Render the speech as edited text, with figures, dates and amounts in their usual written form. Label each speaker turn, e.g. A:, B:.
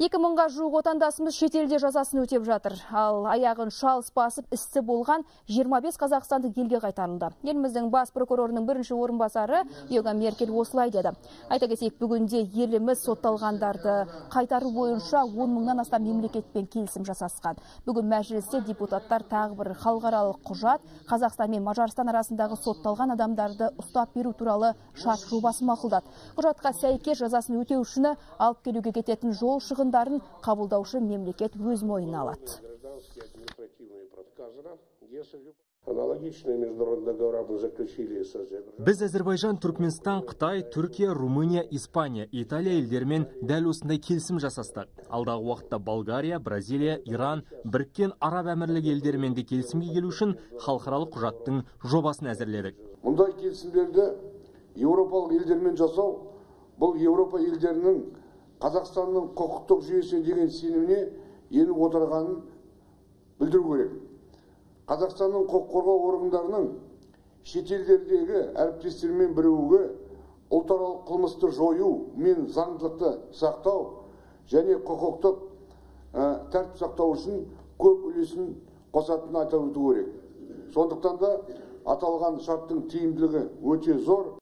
A: 2000-ға жуық отандасымыз шетелде жазасын өтеп жатыр. Ал аяғын шалыс басып істі болған 25 қазақстандық елге қайтарылды. Еліміздің бас прокурорының бірінші орынбасары Иоган Меркель осылай деді. Айта кетейік, бүгінде еліміз сотталғандарды қайтару бойынша 10 мыңнан астам мемлекетпен келісім жасасқан. Бүгін мәжілісте депутаттар тағы бір халықаралық құжат Қазақстан мен Мажарстан арасындағы сотталған адамдарды ұстап беру туралы шарт жобасын мақұлдады. Құжатқа сәйкес жазасын өтеушіні алып келуге кететін жол шығындарын қабылдаушы мемлекет өз мойнына алады.
B: Біз Әзербайжан, Түркменстан, Қытай, Түркия, Румыния, Испания, Италия елдерімен дәл осындай келісім жасастық. Алдағы уақытта Болгария, Бразилия, Иран, Біріккен Араб Әмірлігі елдерімен де келісімге келу үшін халықаралық құжаттың жобасын әзірледік.
C: Мұндай келісімдерді еуропалық елдермен жасау, бұл Еуропа елдерінің Қазақстанның құқықтық жүйесіне деген сеніміне еніп отырғанын білдіру керек. Қазақстанның құқық қорғау органдарының шетелдердегі әріптестермен бірігуге ұлтаралық қылмысты жою мен заңдылықты сақтау және құқықтық тәртіп сақтау үшін көп үлесін қосатынын айта өту керек. Сондықтан да аталған шарттың тиімділігі өте зор.